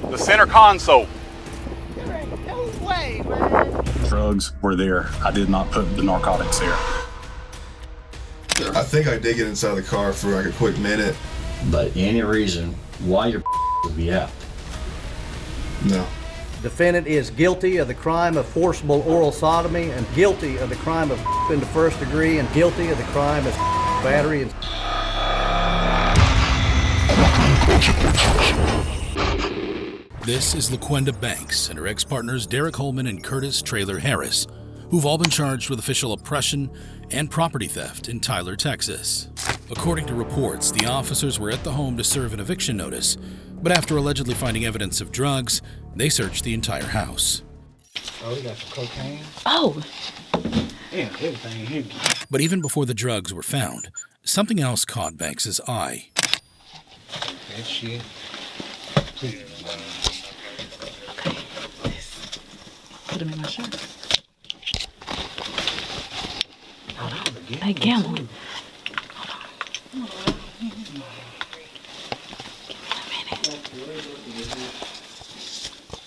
The center console. There ain't no way, man. Drugs were there. I did not put the narcotics there. I think I did get inside the car for like a quick minute. But any reason why your would be out? No. Defendant is guilty of the crime of forcible oral sodomy and guilty of the crime of in the first degree and guilty of the crime of battery. This is Laquenda Banks and her ex-partners Derrick Holman and Curtis Traylor-Harris, who've all been charged with official oppression and property theft in Tyler, Texas. According to reports, the officers were at the home to serve an eviction notice, but after allegedly finding evidence of drugs, they searched the entire house. Oh, we got some cocaine. Oh. Yeah, everything here. But even before the drugs were found, something else caught Banks's eye. That shit. Please. Okay. Put him in my shirt. Hold on. Hey, Gamble.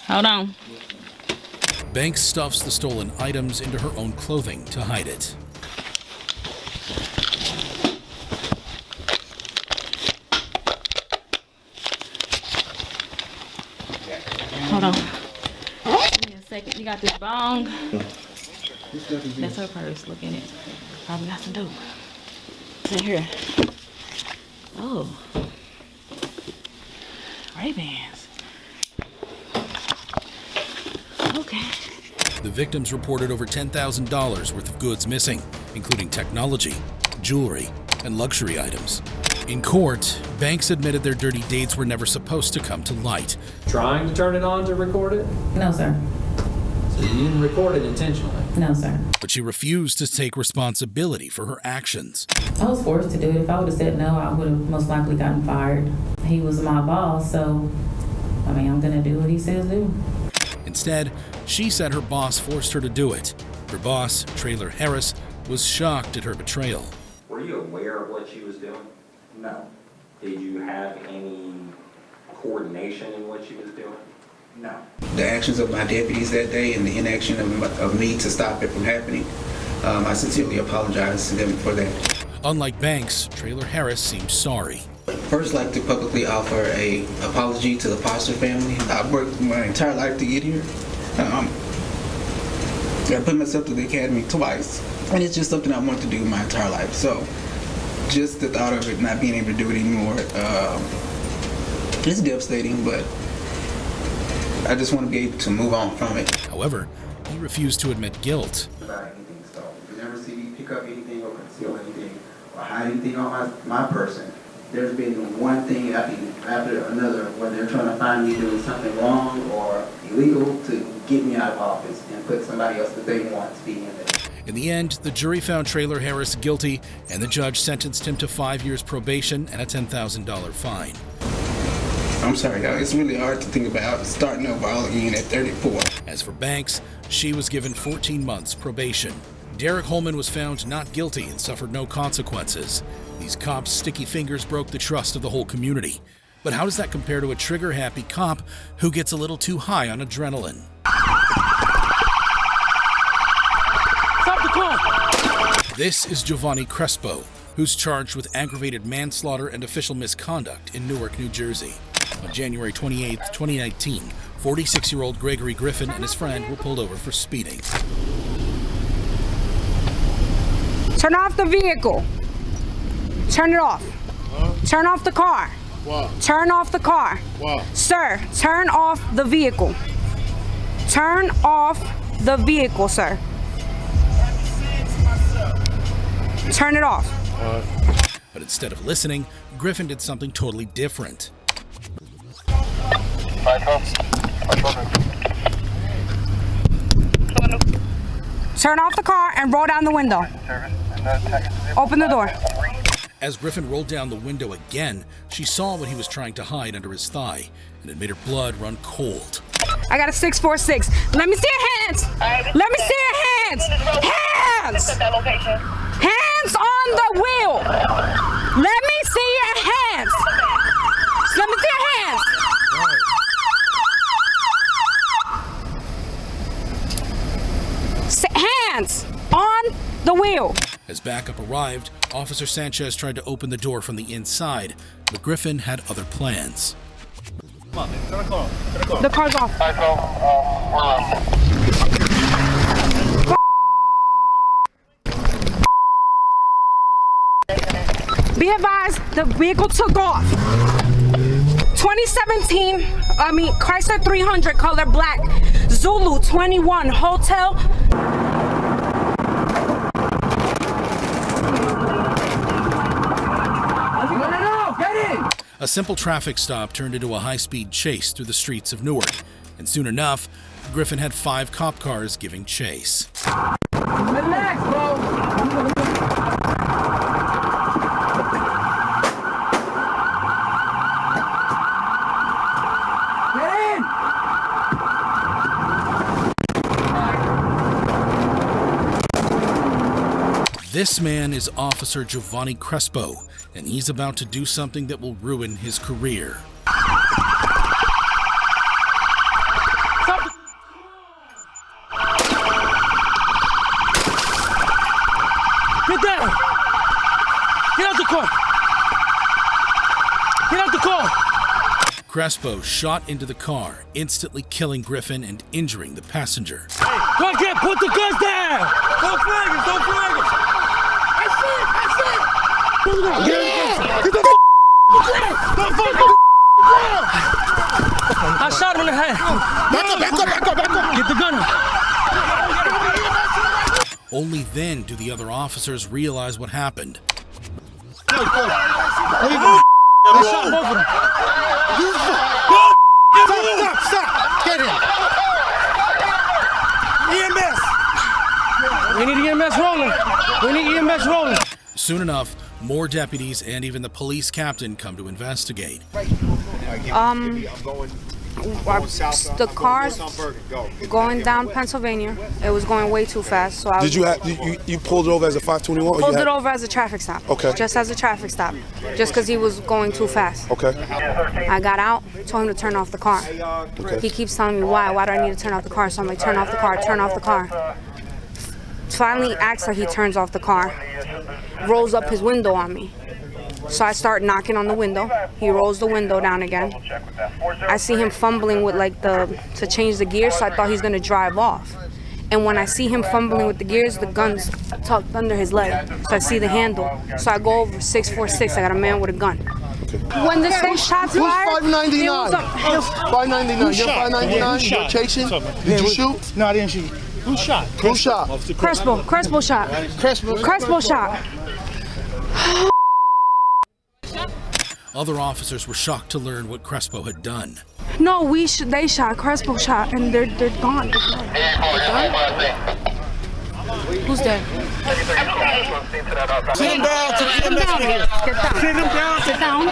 Hold on. Banks stuffs the stolen items into her own clothing to hide it. Hold on. Give me a second. You got this bong. That's her purse. Look in it. Probably got some dope. It's in here. Oh. Ray-Bans. Okay. The victims reported over $10,000 worth of goods missing, including technology, jewelry, and luxury items. In court, Banks admitted their dirty deeds were never supposed to come to light. Trying to turn it on to record it? No, sir. So you didn't record it intentionally? No, sir. But she refused to take responsibility for her actions. I was forced to do it. If I would have said no, I would have most likely gotten fired. He was my boss, so, I mean, I'm going to do what he says do. Instead, she said her boss forced her to do it. Her boss, Traylor-Harris, was shocked at her betrayal. Were you aware of what she was doing? No. Did you have any coordination in what she was doing? No. The actions of my deputies that day and the inaction of me to stop it from happening, I sincerely apologize to them for that. Unlike Banks, Traylor-Harris seemed sorry. First, I'd like to publicly offer an apology to the Foster family. I worked my entire life to get here. I put myself through the academy twice, and it's just something I want to do my entire life. So, just the thought of it not being able to do it anymore, it's devastating, but I just want to be able to move on from it. However, he refused to admit guilt. About anything, so if you never see me pick up anything or conceal anything or hide anything on my person, there's been one thing after another when they're trying to find me doing something wrong or illegal to get me out of office and put somebody else that they want to be in there. In the end, the jury found Traylor-Harris guilty, and the judge sentenced him to 5 years probation and a $10,000 fine. I'm sorry, it's really hard to think about starting over all again at 34. As for Banks, she was given 14 months probation. Derrick Holman was found not guilty and suffered no consequences. These cops' sticky fingers broke the trust of the whole community. But how does that compare to a trigger-happy cop who gets a little too high on adrenaline? Stop the car! This is Jovanny Crespo, who's charged with aggravated manslaughter and official misconduct in Newark, New Jersey. On January 28, 2019, 46-year-old Gregory Griffin and his friend were pulled over for speeding. Turn off the vehicle. Turn it off. Turn off the car. Wow. Turn off the car. Wow. Sir, turn off the vehicle. Turn off the vehicle, sir. Turn it off. But instead of listening, Griffin did something totally different. Turn off the car and roll down the window. Open the door. As Griffin rolled down the window again, she saw what he was trying to hide under his thigh, and it made her blood run cold. I got a 646. Let me see your hands. Let me see your hands. Hands. Hands on the wheel. Let me see your hands. Let me see your hands. backup arrived, Officer Sanchez tried to open the door from the inside, but Griffin had other plans. Come on, man. Turn the car off. The car's off. Be advised, the vehicle took off. 2017, Chrysler 300, color black, Zulu 21, hotel. A simple traffic stop turned into a high-speed chase through the streets of Newark, and soon enough, Griffin had 5 cop cars giving chase. Relax, bro. This man is Officer Jovanny Crespo, and he's about to do something that will ruin his career. Get down! Get out the car! Get out the car! Crespo shot into the car, instantly killing Griffin and injuring the passenger. Go get, put the guns down! Don't flag us, don't flag us! Get the I shot him in the head. Back up. Get the gun. Only then do the other officers realize what happened. I shot both of them. Stop. Get him. EMS. We need EMS rolling. Soon enough, more deputies and even the police captain come to investigate. The car's going down Pennsylvania. It was going way too fast. So you pulled it over as a 521? Pulled it over as a traffic stop. Okay. Just as a traffic stop. Just because he was going too fast. Okay. I got out, told him to turn off the car. Okay. He keeps telling me why do I need to turn off the car? So I'm like, turn off the car. Finally acts like he turns off the car, rolls up his window on me. So I start knocking on the window. He rolls the window down again. I see him fumbling with to change the gears, so I thought he's gonna drive off. And when I see him fumbling with the gears, the gun's tucked under his leg. So I see the handle. So I go over 646, I got a man with a gun. When the six shots fired, 599? 599. You're 599? You're chasing? Did you shoot? No, I didn't shoot. Who shot? Crespo shot. Crespo shot. Other officers were shocked to learn what Crespo had done. No, they shot. Crespo shot, and they're gone. Who's dead? Sit him down to the EMS here. Sit down.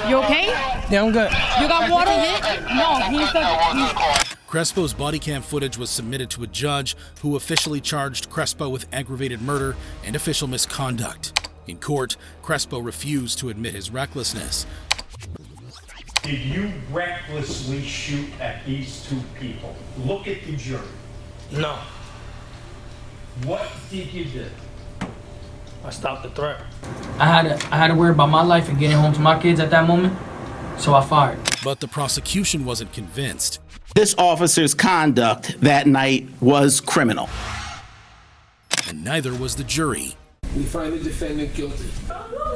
You okay? Yeah, I'm good. You got water? No, he's Crespo's body cam footage was submitted to a judge who officially charged Crespo with aggravated murder and official misconduct. In court, Crespo refused to admit his recklessness. Did you recklessly shoot at these 2 people? Look at the jury. No. What did you do? I stopped the threat. I had to worry about my life and getting home to my kids at that moment, so I fired. But the prosecution wasn't convinced. This officer's conduct that night was criminal. And neither was the jury. We find the defendant guilty.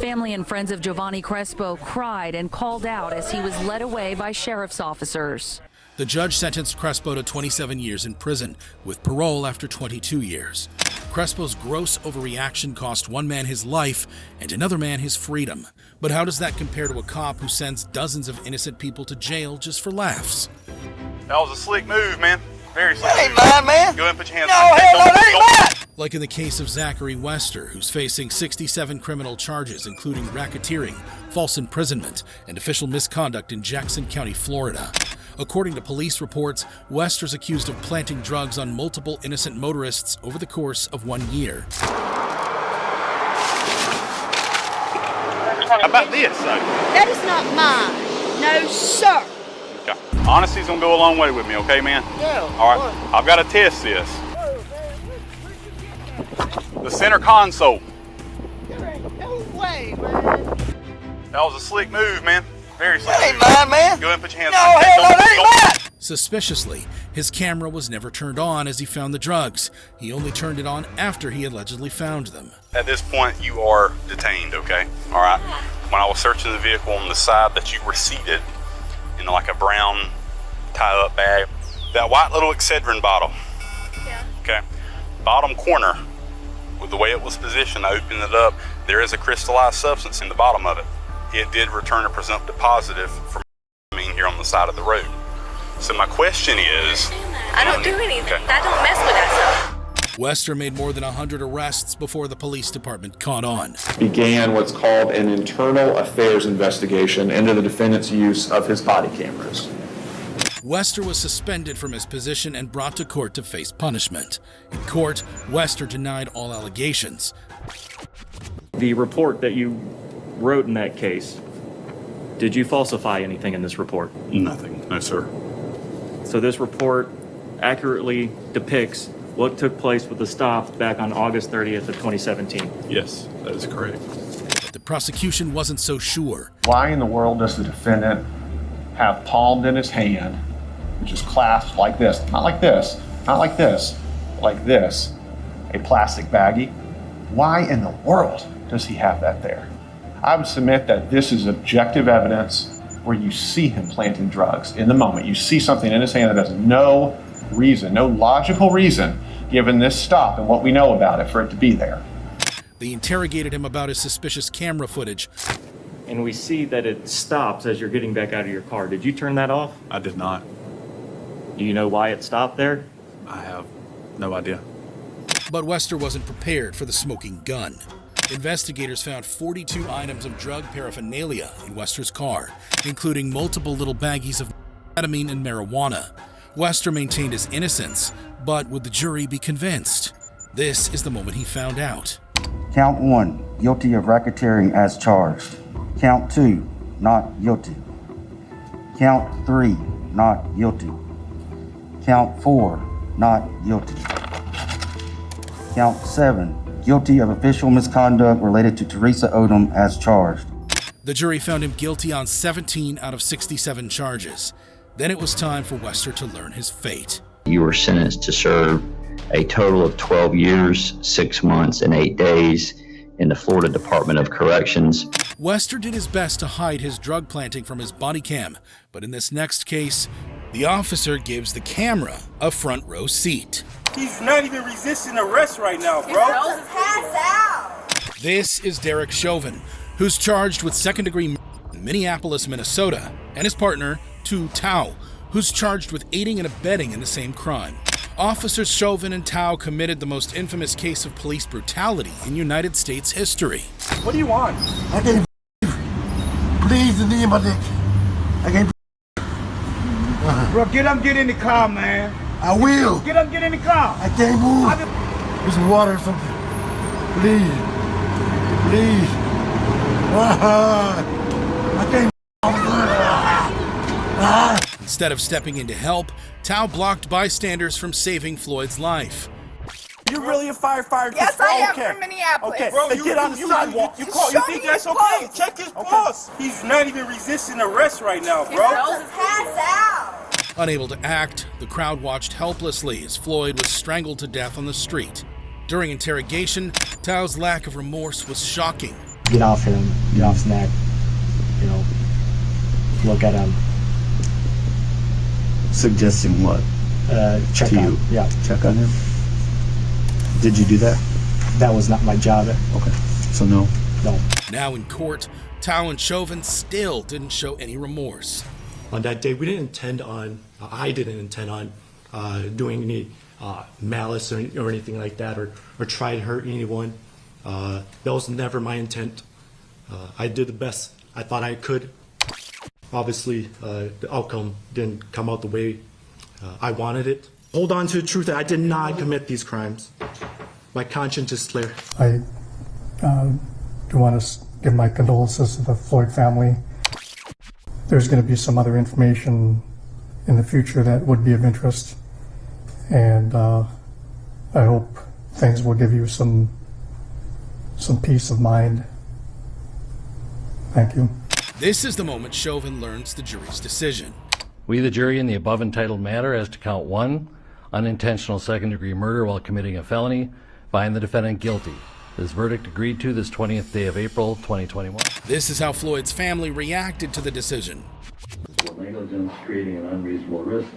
Family and friends of Jovanny Crespo cried and called out as he was led away by sheriff's officers. The judge sentenced Crespo to 27 years in prison, with parole after 22 years. Crespo's gross overreaction cost one man his life and another man his freedom. But how does that compare to a cop who sends dozens of innocent people to jail just for laughs? That was a slick move, man. Very slick. That ain't mine, man. Go ahead and put your hands No, on hell no, that ain't mine. Like in the case of Zachary Wester, who's facing 67 criminal charges, including racketeering, false imprisonment, and official misconduct in Jackson County, Florida. According to police reports, Wester's accused of planting drugs on multiple innocent motorists over the course of 1 year. How about this, though? That is not mine. No, sir. Okay. Honesty's gonna go a long way with me, okay, man? Yeah. All right. I've got to test this. The center console. There ain't no way, man. That was a slick move, man. Very slick That ain't move. mine, man. Go ahead and put your hands No, on hell no, that ain't mine. Suspiciously, his camera was never turned on as he found the drugs. He only turned it on after he allegedly found them. At this point, you are detained, okay? All right. When I was searching the vehicle on the side that you were seated in like a brown tie-up bag, that white little Excedrin bottle, okay? Bottom corner, with the way it was positioned, I opened it up, there is a crystallized substance in the bottom of it. It did return a presumptive positive for here on the side of the road. So my question is... I don't do anything. Okay. I don't mess with that stuff. Wester made more than 100 arrests before the police department caught on. Began what's called an internal affairs investigation into the defendant's use of his body cameras. Wester was suspended from his position and brought to court to face punishment. In court, Wester denied all allegations. The report that you wrote in that case, did you falsify anything in this report? Nothing, no sir. So this report accurately depicts what took place with the stop back on August 30th of 2017. Yes, that is correct. But the prosecution wasn't so sure. Why in the world does the defendant have palmed in his hand, which is clasped like this, not like this, not like this, like this, a plastic baggie? Why in the world does he have that there? I would submit that this is objective evidence where you see him planting drugs in the moment. You see something in his hand that has no reason, no logical reason, given this stop and what we know about it, for it to be there. They interrogated him about his suspicious camera footage. And we see that it stops as you're getting back out of your car. Did you turn that off? I did not. Do you know why it stopped there? I have no idea. But Wester wasn't prepared for the smoking gun. Investigators found 42 items of drug paraphernalia in Wester's car, including multiple little baggies of ketamine and marijuana. Wester maintained his innocence, but would the jury be convinced? This is the moment he found out. Count 1, guilty of racketeering as charged. Count 2, not guilty. Count 3, not guilty. Count 4, not guilty. Count 7, guilty of official misconduct related to Teresa Odom as charged. The jury found him guilty on 17 out of 67 charges. Then it was time for Wester to learn his fate. You were sentenced to serve a total of 12 years, 6 months, and 8 days in the Florida Department of Corrections. Wester did his best to hide his drug planting from his body cam, but in this next case, the officer gives the camera a front row seat. He's not even resisting arrest right now, bro. Pass out. This is Derrick Chauvin, who's charged with second-degree murder in Minneapolis, Minnesota, and his partner, Thao, who's charged with aiding and abetting in the same crime. Officers Chauvin and Thao committed the most infamous case of police brutality in United States history. What do you want? I can't please the knee in my neck. I can't. Bro, get up, get in the car, man. I will. Get up, get in the car. I can't move. Get some water or something. Please. Please. I can't. Instead of stepping in to help, Thao blocked bystanders from saving Floyd's life. You really a firefighter? Yes, I am okay. from Minneapolis. Okay, bro, get on the sidewalk. You think that's okay? Check his pulse. He's not even resisting arrest right now, bro. Pass out. Unable to act, the crowd watched helplessly as Floyd was strangled to death on the street. During interrogation, Thao's lack of remorse was shocking. Get off him, get off his neck, look at him. Suggesting what? Check to on you? him. Yeah. Check on him? Did you do that? That was not my job. Okay, so no? No. Now in court, Thao and Chauvin still didn't show any remorse. On that day, I didn't intend on doing any malice or anything like that, or try to hurt anyone. That was never my intent. I did the best I thought I could. Obviously, the outcome didn't come out the way I wanted it. Hold on to the truth that I did not commit these crimes. My conscience is clear. I do want to give my condolences to the Floyd family. There's going to be some other information in the future that would be of interest, and I hope things will give you some some peace of mind. Thank you. This is the moment Chauvin learns the jury's decision. We, the jury, in the above entitled matter as to count 1, unintentional second-degree murder while committing a felony, find the defendant guilty. This verdict agreed to this 20th day of April, 2021. This is how Floyd's family reacted to the decision. Negligence creating an unreasonable risk.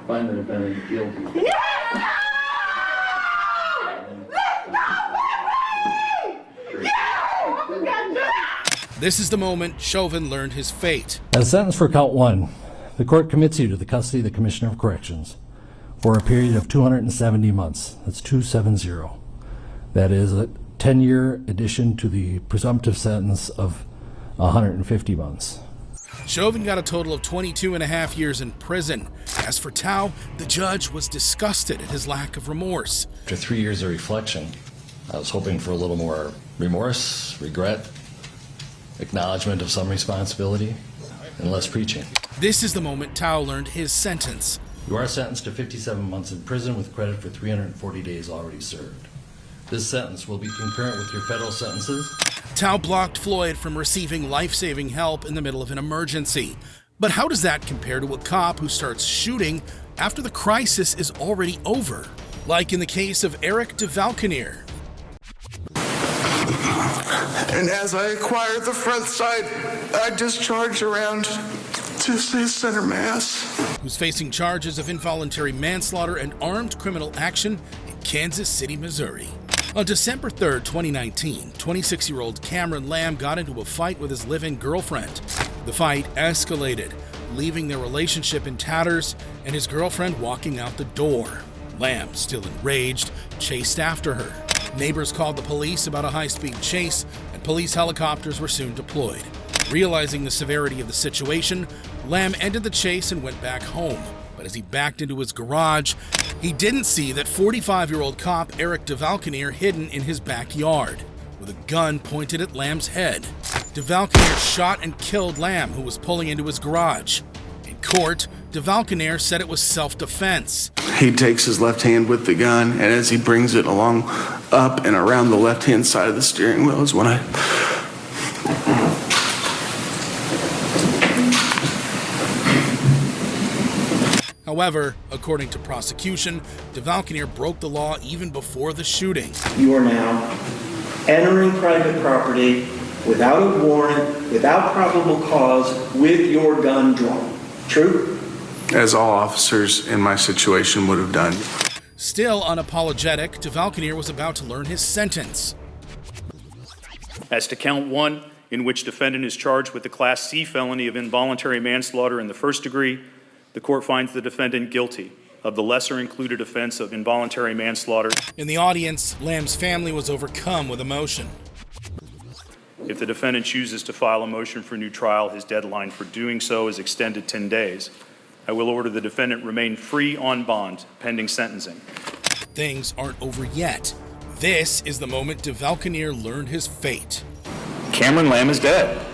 Find the defendant guilty. This is the moment Chauvin learned his fate. As sentenced for count 1, the court commits you to the custody of the Commissioner of Corrections for a period of 270 months. That's 270. That is a 10-year addition to the presumptive sentence of 150 months. Chauvin got a total of 22 and a half years in prison. As for Thao, the judge was disgusted at his lack of remorse. After 3 years of reflection, I was hoping for a little more remorse, regret, acknowledgement of some responsibility, and less preaching. This is the moment Thao learned his sentence. You are sentenced to 57 months in prison with credit for 340 days already served. This sentence will be concurrent with your federal sentences. Thao blocked Floyd from receiving life-saving help in the middle of an emergency. But how does that compare to a cop who starts shooting after the crisis is already over? Like in the case of Eric Devalkenaere. And as I acquired the front sight, I discharged around to his center mass. Who's facing charges of involuntary manslaughter and armed criminal action in Kansas City, Missouri. On December 3rd, 2019, 26-year-old Cameron Lamb got into a fight with his live-in girlfriend. The fight escalated, leaving their relationship in tatters and his girlfriend walking out the door. Lamb, still enraged, chased after her. Neighbors called the police about a high-speed chase, and police helicopters were soon deployed. Realizing the severity of the situation, Lamb ended the chase and went back home. But as he backed into his garage, he didn't see that 45-year-old cop Eric Devalkenaere hidden in his backyard, with a gun pointed at Lamb's head. Devalkenaere shot and killed Lamb, who was pulling into his garage. In court, Devalkenaere said it was self-defense. He takes his left hand with the gun, and as he brings it along, up and around the left-hand side of the steering wheel is when I... However, according to prosecution, Devalkenaere broke the law even before the shooting. You are now entering private property without a warrant, without probable cause, with your gun drawn. True? As all officers in my situation would have done. Still unapologetic, Devalkenaere was about to learn his sentence. As to count 1, in which defendant is charged with the Class C felony of involuntary manslaughter in the first degree, the court finds the defendant guilty of the lesser included offense of involuntary manslaughter. In the audience, Lamb's family was overcome with emotion. If the defendant chooses to file a motion for new trial, his deadline for doing so is extended 10 days. I will order the defendant remain free on bond pending sentencing. Things aren't over yet. This is the moment Devalkenaere learned his fate. Cameron Lamb is dead,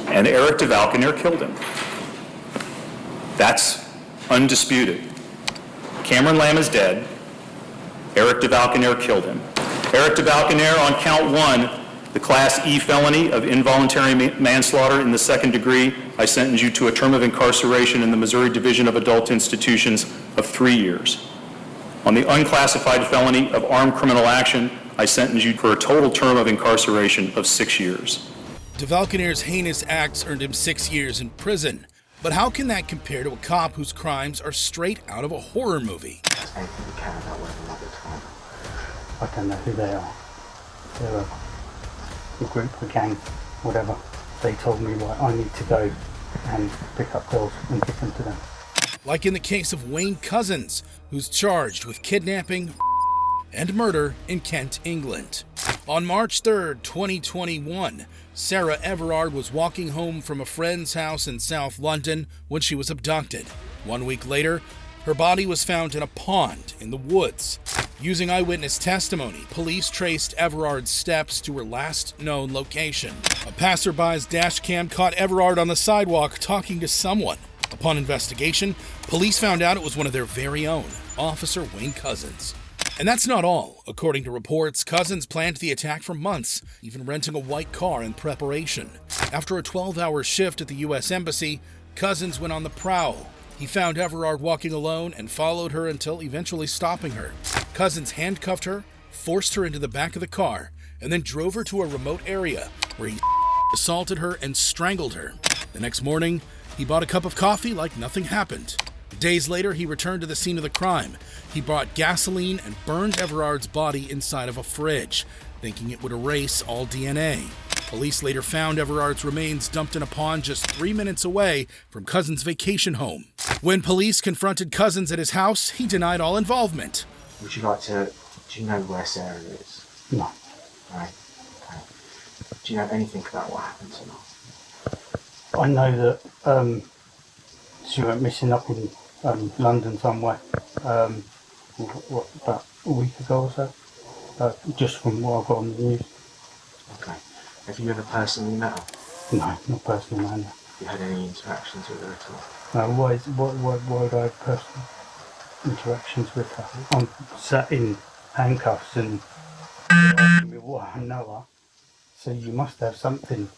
and Eric Devalkenaere killed him. That's undisputed. Cameron Lamb is dead. Eric Devalkenaere killed him. Eric Devalkenaere, on count 1, the Class E felony of involuntary manslaughter in the second degree, I sentence you to a term of incarceration in the Missouri Division of Adult Institutions of 3 years. On the unclassified felony of armed criminal action, I sentence you for a total term of incarceration of 6 years. Devalkenaere's heinous acts earned him 6 years in prison. But how can that compare to a cop whose crimes are straight out of a horror movie? I don't know who they are. They're a group, a gang, whatever. They told me, right, I need to go and pick up girls and give them to them. Like in the case of Wayne Couzens, who's charged with kidnapping and murder in Kent, England. On March 3rd, 2021, Sarah Everard was walking home from a friend's house in South London when she was abducted. 1 week later, her body was found in a pond in the woods. Using eyewitness testimony, police traced Everard's steps to her last known location. A passerby's dash cam caught Everard on the sidewalk talking to someone. Upon investigation, police found out it was one of their very own, Officer Wayne Couzens. And that's not all. According to reports, Couzens planned the attack for months, even renting a white car in preparation. After a 12-hour shift at the U.S. Embassy, Couzens went on the prowl. He found Everard walking alone and followed her until eventually stopping her. Couzens handcuffed her, forced her into the back of the car, and then drove her to a remote area where he assaulted her and strangled her. The next morning, he bought a cup of coffee like nothing happened. Days later, he returned to the scene of the crime. He brought gasoline and burned Everard's body inside of a fridge, thinking it would erase all DNA. Police later found Everard's remains dumped in a pond just 3 minutes away from Couzens' vacation home. When police confronted Couzens at his house, he denied all involvement. Would you like to, do you know where Sarah is? No. Right, okay. Do you know anything about what happened to her? I know that she went missing up in London somewhere, about a week ago or so, just from what I got on the news. Okay. Have you ever personally met her? No, not personally, man. Have you had any interactions with her at all? No, why would I have personal interactions with her? I'm sat in handcuffs and asking me what I know her, so you must have something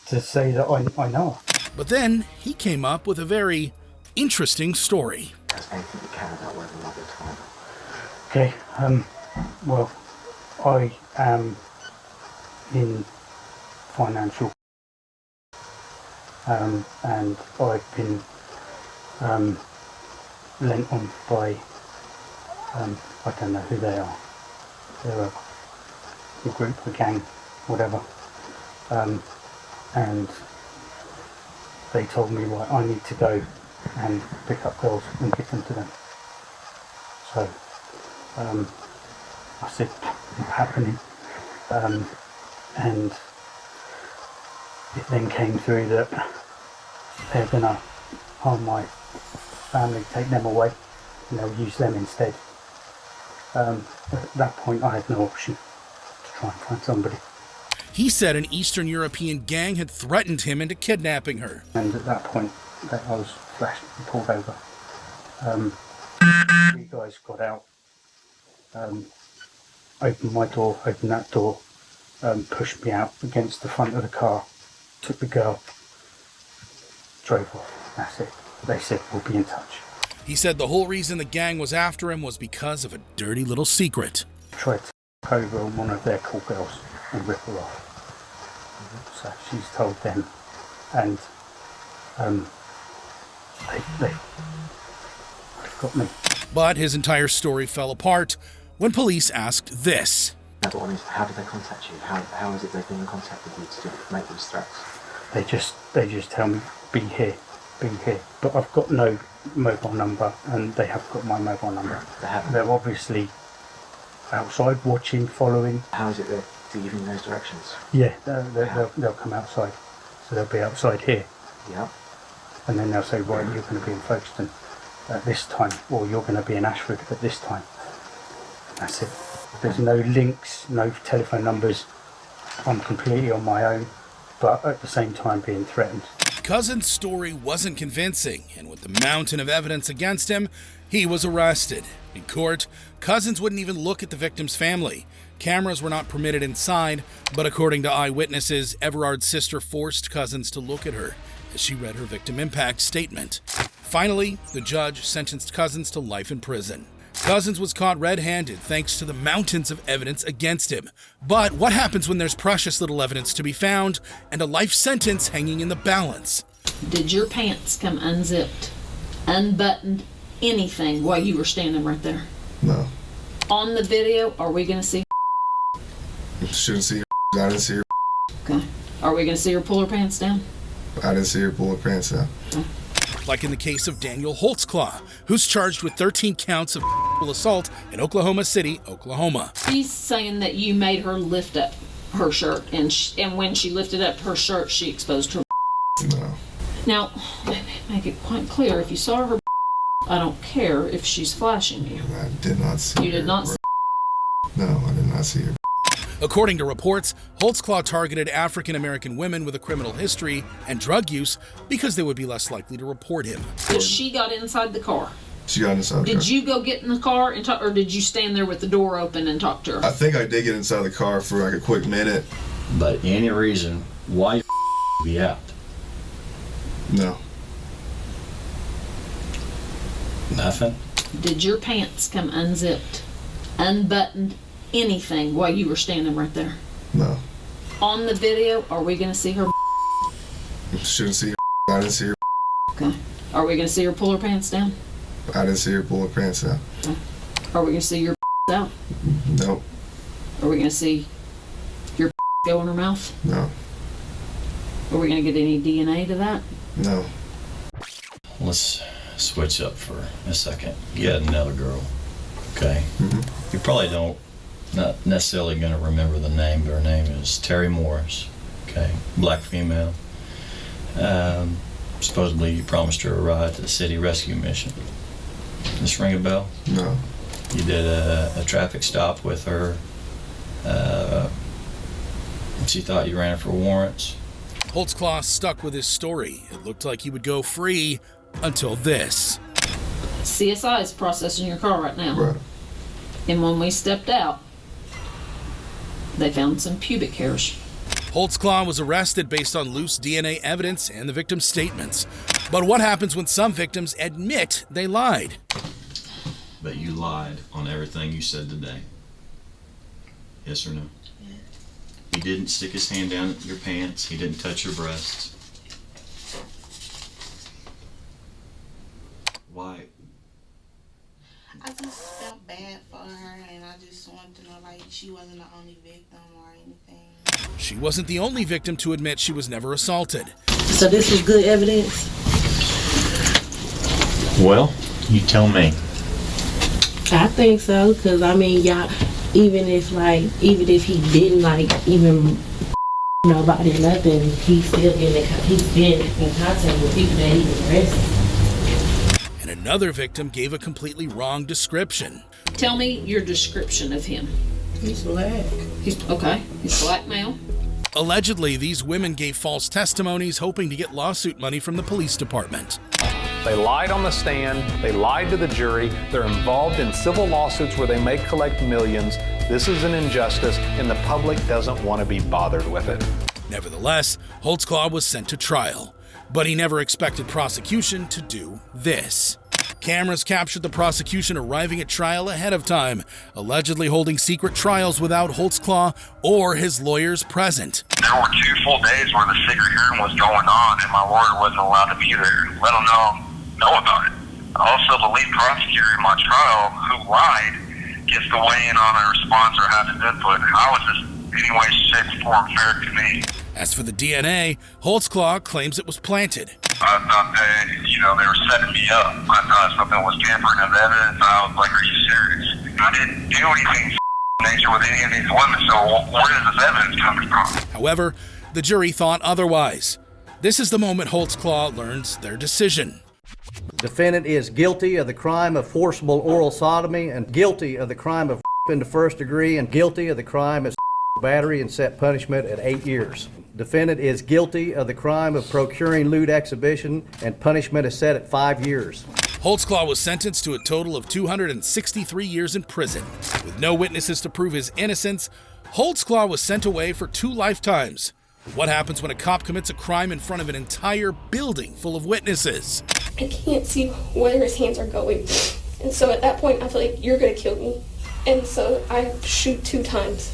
to say that I know her. But then he came up with a very interesting story. Has anything you care about whether or not you're time? Okay, well, I am in financial, and I've been lent on by, I don't know who they are. They're a group, a gang, whatever, and they told me, right, I need to go and pick up girls and give them to them. So I said, not happening. And it then came through that they're going to harm my family, take them away, and they'll use them instead. At that point, I had no option to try and find somebody. He said an Eastern European gang had threatened him into kidnapping her. And at that point, I was flashed and pulled over. 3 guys got out, opened my door, opened that door, pushed me out against the front of the car, took the girl, drove off. That's it. They said, we'll be in touch. He said the whole reason the gang was after him was because of a dirty little secret. Tried to take over on one of their call girls and rip her off. So she's told them, and they got me. But his entire story fell apart when police asked this. How did they contact you? How is it they've been in contact with you to make these threats? They just tell me, be here. But I've got no mobile number, and they have got my mobile number. They haven't? They're obviously outside watching, following. How is it they're giving those directions? Yeah, they'll come outside. So they'll be outside here. Yeah. And then they'll say, right, you're going to be in Folkestone at this time, or you're going to be in Ashford at this time. That's it. There's no links, no telephone numbers. I'm completely on my own, but at the same time being threatened. Couzens' story wasn't convincing, and with the mountain of evidence against him, he was arrested. In court, Couzens wouldn't even look at the victim's family. Cameras were not permitted inside, but according to eyewitnesses, Everard's sister forced Couzens to look at her as she read her victim impact statement. Finally, the judge sentenced Couzens to life in prison. Couzens was caught red-handed thanks to the mountains of evidence against him. But what happens when there's precious little evidence to be found and a life sentence hanging in the balance? Did your pants come unzipped, unbuttoned, anything while you were standing right there? No. On the video, are we going to see? You shouldn't see her. I didn't see her. Okay. Are we going to see her pull her pants down? I didn't see her pull her pants down. Okay. Like in the case of Daniel Holtzclaw, who's charged with 13 counts of assault in Oklahoma City, Oklahoma. He's saying that you made her lift up her shirt, and when she lifted up her shirt, she exposed her. No. Now, make it quite clear, if you saw her, I don't care if she's flashing you. I did not see her. You did not see No, I did not see her. According to reports, Holtzclaw targeted African-American women with a criminal history and drug use because they would be less likely to report him. So she got inside the car. She got inside the car. Did you go get in the car and talk, or did you stand there with the door open and talk to her? I think I did get inside the car for like a quick minute. But any reason why you be out? No. Nothing? Did your pants come unzipped, unbuttoned, anything while you were standing right there? No. On the video, are we going to see her? Shouldn't see her. I didn't see her. Okay. Are we going to see her pull her pants down? I didn't see her pull her pants down. Okay. Are we going to see your out? Nope. Are we going to see your go in her mouth? No. Are we going to get any DNA to that? No. Let's switch up for a second. You had another girl, okay? You probably not necessarily going to remember the name, but her name is Terry Morris, okay? Black female. Supposedly you promised her a ride to the city rescue mission. Does this ring a bell? No. You did a traffic stop with her. She thought you ran her for warrants. Holtzclaw stuck with his story. It looked like he would go free until this. CSI is processing your car right now. Right. And when we stepped out, they found some pubic hairs. Holtzclaw was arrested based on loose DNA evidence and the victim's statements. But what happens when some victims admit they lied? But you lied on everything you said today. Yes or no? Yeah. He didn't stick his hand down your pants. He didn't touch your breasts. Why? I just felt bad for her, and I just wanted to know, like, she wasn't the only victim or anything. She wasn't the only victim to admit she was never assaulted. So this was good evidence? Well, you tell me. I think so, because, I mean, y'all, even if he didn't, like, even nobody or nothing, he's been in contact with people that he arrested. And another victim gave a completely wrong description. Tell me your description of him. He's black. He's black male. Allegedly, these women gave false testimonies hoping to get lawsuit money from the police department. They lied on the stand, they lied to the jury, they're involved in civil lawsuits where they may collect millions. This is an injustice, and the public doesn't want to be bothered with it. Nevertheless, Holtzclaw was sent to trial, but he never expected prosecution to do this. Cameras captured the prosecution arriving at trial ahead of time, allegedly holding secret trials without Holtzclaw or his lawyers present. There were 2 full days where the secret hearing was going on, and my lawyer wasn't allowed to be there, let alone know about it. Also, the lead prosecutor in my trial, who lied, gets to weigh in on a response or have his input. How is this any way, shape, or form fair to me? As for the DNA, Holtzclaw claims it was planted. I thought that, they were setting me up. I thought something was tampering of evidence. I was like, are you serious? I didn't do anything nature with any of these women, so where is this evidence coming from? However, the jury thought otherwise. This is the moment Holtzclaw learns their decision. Defendant is guilty of the crime of forcible oral sodomy and guilty of the crime of in the first degree and guilty of the crime of battery and set punishment at 8 years. Defendant is guilty of the crime of procuring lewd exhibition and punishment is set at 5 years. Holtzclaw was sentenced to a total of 263 years in prison. With no witnesses to prove his innocence, Holtzclaw was sent away for 2 lifetimes. What happens when a cop commits a crime in front of an entire building full of witnesses? I can't see where his hands are going. And so at that point, I feel like you're going to kill me. And so I shoot 2 times.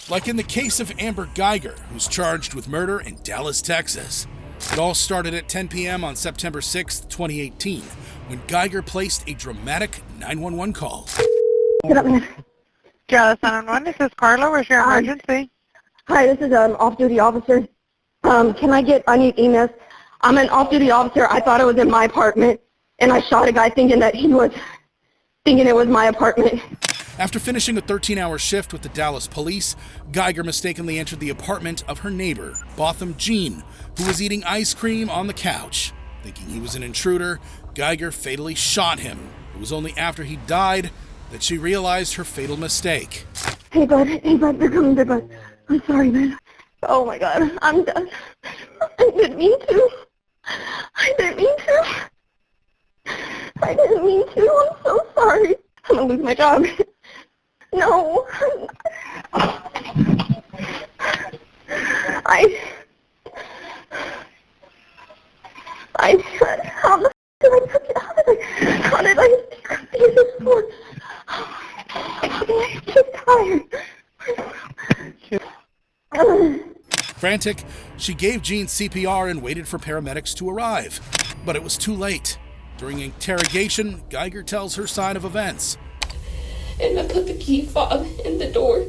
Like in the case of Amber Guyger, who's charged with murder in Dallas, Texas. It all started at 10 p.m. on September 6, 2018, when Guyger placed a dramatic 911 call. Dallas 911, this is Carla. Where's your emergency? Hi, this is an off-duty officer. I need EMS. I'm an off-duty officer. I thought it was in my apartment, and I shot a guy thinking it was my apartment. After finishing a 13-hour shift with the Dallas police, Guyger mistakenly entered the apartment of her neighbor, Botham Jean, who was eating ice cream on the couch. Thinking he was an intruder, Guyger fatally shot him. It was only after he died that she realized her fatal mistake. Hey, bud, they're coming, bud. I'm sorry, man. Oh, my God, I'm done. I didn't mean to. I didn't mean to. I'm so sorry. I'm gonna lose my job. No. How the did I took it? How did I do this for? I'm just tired. Frantic, she gave Jean CPR and waited for paramedics to arrive. But it was too late. During interrogation, Guyger tells her side of events. And I put the key fob in the door,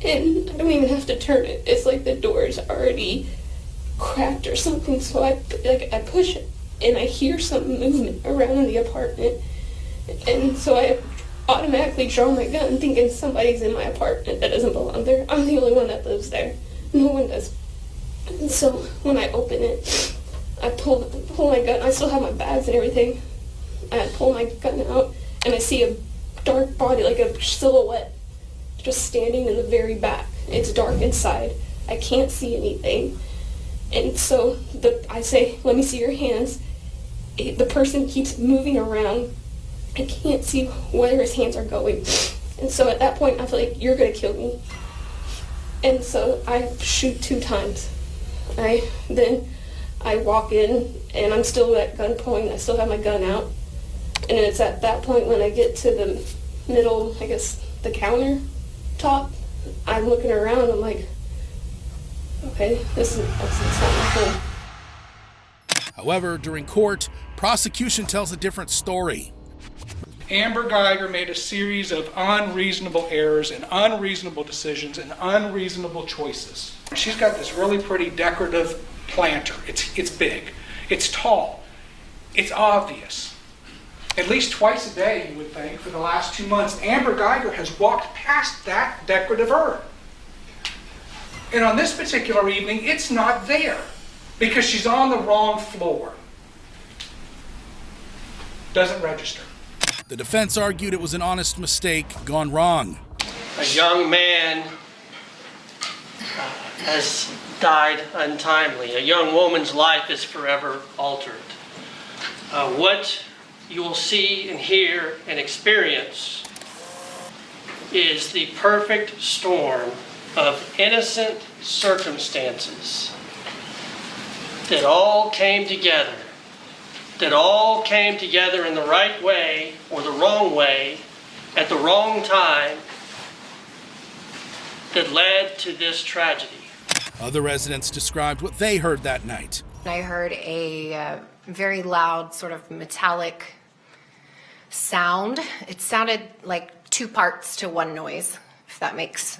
and I don't even have to turn it. It's like the door is already cracked or something, so I push it, and I hear some movement around in the apartment, and so I automatically draw my gun thinking somebody's in my apartment that doesn't belong there. I'm the only one that lives there. No one does. And so when I open it, I pull my gun. I still have my bags and everything. I pull my gun out, and I see a dark body, like a silhouette, just standing in the very back. It's dark inside. I can't see anything. And so I say, let me see your hands. The person keeps moving around. I can't see where his hands are going. And so at that point, I feel like, you're going to kill me. And so I shoot 2 times. Then I walk in, and I'm still at gunpoint. I still have my gun out. And it's at that point when I get to the middle, I guess, the counter top, I'm looking around, I'm like, okay, that's not my home. However, during court, prosecution tells a different story. Amber Guyger made a series of unreasonable errors and unreasonable decisions and unreasonable choices. She's got this really pretty decorative planter. It's big. It's tall. It's obvious. At least twice a day, you would think, for the last 2 months, Amber Guyger has walked past that decorative herb. And on this particular evening, it's not there because she's on the wrong floor. Doesn't register. The defense argued it was an honest mistake gone wrong. A young man has died untimely. A young woman's life is forever altered. What you will see and hear and experience is the perfect storm of innocent circumstances that all came together. That all came together in the right way or the wrong way at the wrong time that led to this tragedy. Other residents described what they heard that night. I heard a very loud, sort of metallic sound. It sounded like 2 parts to one noise, if that makes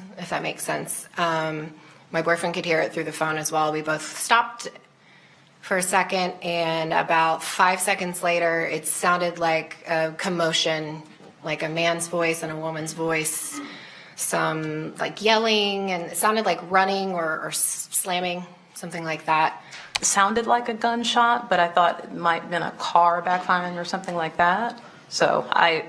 sense. My boyfriend could hear it through the phone as well. We both stopped for a second, and about 5 seconds later, it sounded like a commotion, like a man's voice and a woman's voice, some like yelling, and it sounded like running or slamming, something like that. It sounded like a gunshot, but I thought it might have been a car backfiring or something like that. So I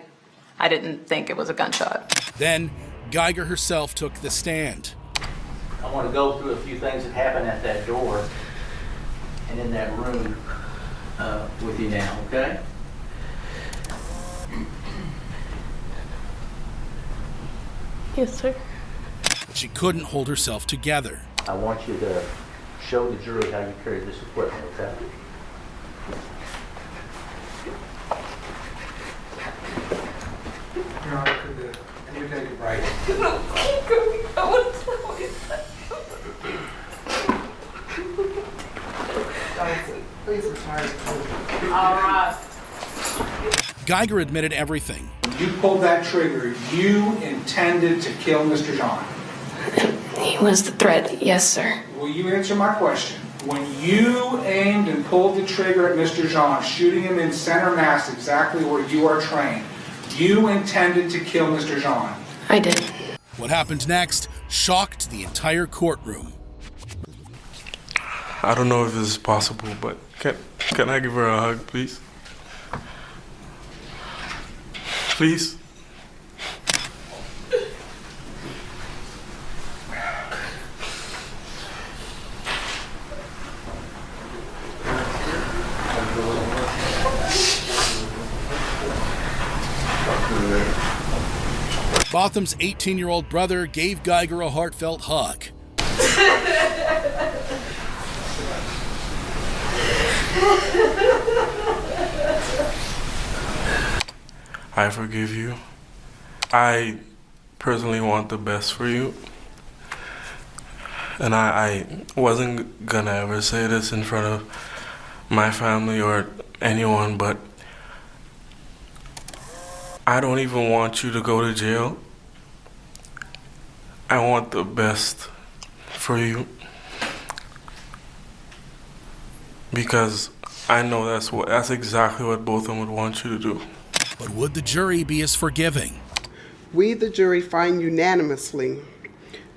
didn't think it was a gunshot. Then Guyger herself took the stand. I want to go through a few things that happened at that door and in that room with you now, okay? Yes, sir. But she couldn't hold herself together. I want you to show the jury how you carry this equipment, okay? Your Honor, can you take a break? No, keep going. I want to tell you. Please retire. All right. Guyger admitted everything. You pulled that trigger. You intended to kill Mr. John. He was the threat, yes, sir. Will you answer my question? When you aimed and pulled the trigger at Mr. John, shooting him in center mass exactly where you are trained, you intended to kill Mr. John. I did. What happened next shocked the entire courtroom. I don't know if this is possible, but can I give her a hug, please? Please? Botham's 18-year-old brother gave Guyger a heartfelt hug. I forgive you. I personally want the best for you. And I wasn't gonna ever say this in front of my family or anyone, but I don't even want you to go to jail. I want the best for you. Because I know that's exactly what both of them would want you to do. But would the jury be as forgiving? We, the jury, find unanimously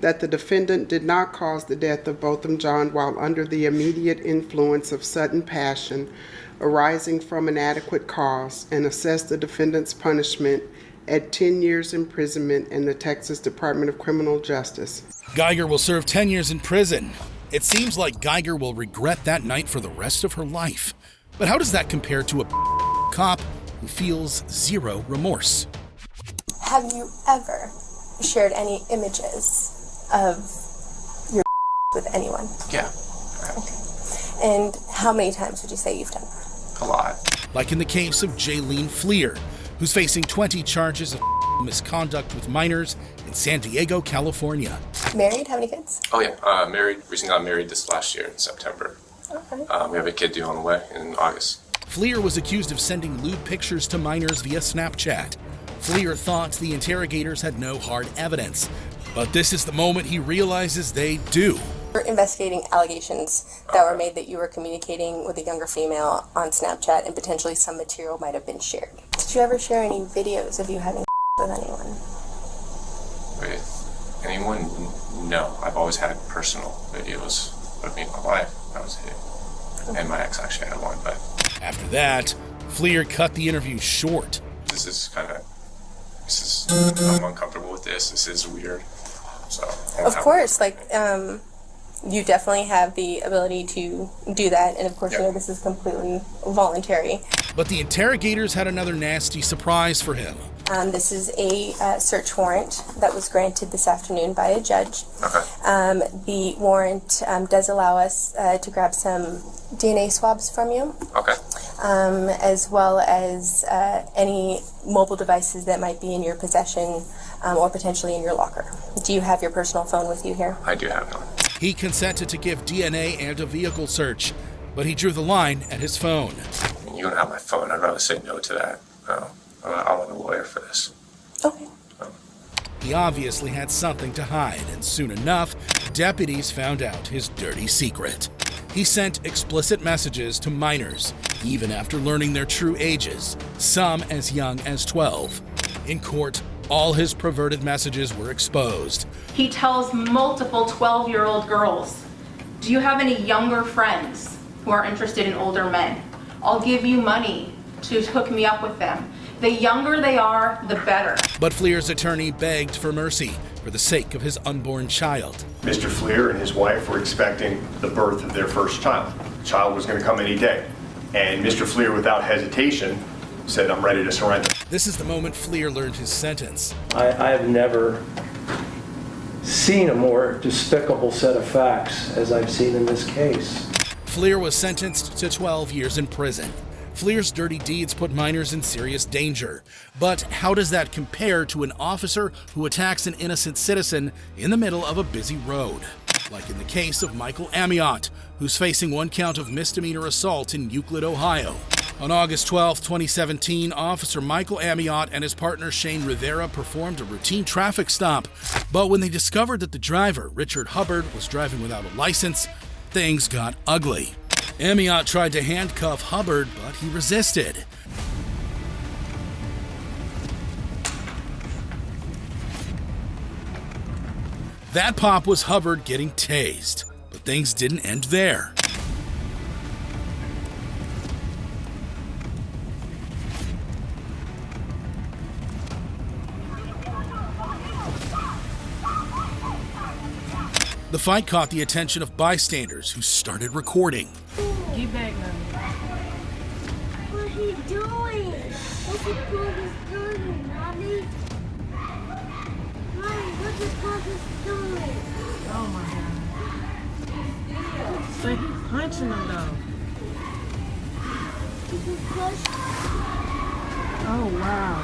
that the defendant did not cause the death of Botham Jean while under the immediate influence of sudden passion arising from an adequate cause, and assess the defendant's punishment at 10 years imprisonment in the Texas Department of Criminal Justice. Guyger will serve 10 years in prison. It seems like Guyger will regret that night for the rest of her life. But how does that compare to a cop who feels zero remorse? Have you ever shared any images of your with anyone? Yeah. Okay. And how many times would you say you've done that? A lot. Like in the case of Jaylen Fleer, who's facing 20 charges of misconduct with minors in San Diego, California. Married? How many kids? Oh yeah, married. Recently got married this last year in September. Okay. We have a kid due on the way in August. Fleer was accused of sending lewd pictures to minors via Snapchat. Fleer thought the interrogators had no hard evidence, but this is the moment he realizes they do. We're investigating allegations that were made that you were communicating with a younger female on Snapchat and potentially some material might have been shared. Did you ever share any videos of you having with anyone? With anyone? No. I've always had personal videos of me and my wife. That was it. And my ex actually had one, but... After that, Fleer cut the interview short. I'm uncomfortable with this. This is weird. So... Of course, you definitely have the ability to do that, and of course, you know this is completely voluntary. But the interrogators had another nasty surprise for him. This is a search warrant that was granted this afternoon by a judge. Okay. The warrant does allow us to grab some DNA swabs from you. Okay. As well as any mobile devices that might be in your possession or potentially in your locker. Do you have your personal phone with you here? I do have one. He consented to give DNA and a vehicle search, but he drew the line at his phone. You don't have my phone. I'd rather say no to that. No. I want a lawyer for this. Okay. He obviously had something to hide, and soon enough, deputies found out his dirty secret. He sent explicit messages to minors, even after learning their true ages, some as young as 12. In court, all his perverted messages were exposed. He tells multiple 12-year-old girls, "Do you have any younger friends who are interested in older men? I'll give you money to hook me up with them. The younger they are, the better." But Fleer's attorney begged for mercy for the sake of his unborn child. Mr. Fleer and his wife were expecting the birth of their first child. The child was going to come any day. And Mr. Fleer, without hesitation, said, "I'm ready to surrender." This is the moment Fleer learned his sentence. I have never seen a more despicable set of facts as I've seen in this case. Fleer was sentenced to 12 years in prison. Fleer's dirty deeds put minors in serious danger. But how does that compare to an officer who attacks an innocent citizen in the middle of a busy road? Like in the case of Michael Amiott, who's facing one count of misdemeanor assault in Euclid, Ohio. On August 12, 2017, Officer Michael Amiott and his partner Shane Rivera performed a routine traffic stop. But when they discovered that the driver, Richard Hubbard, was driving without a license, things got ugly. Amiott tried to handcuff Hubbard, but he resisted. That pop was Hubbard getting tased, but things didn't end there. The fight caught the attention of bystanders who started recording. Get back, Mommy. What are you doing? What's he doing, Mommy? Oh my God. So he's punching him though. Oh wow.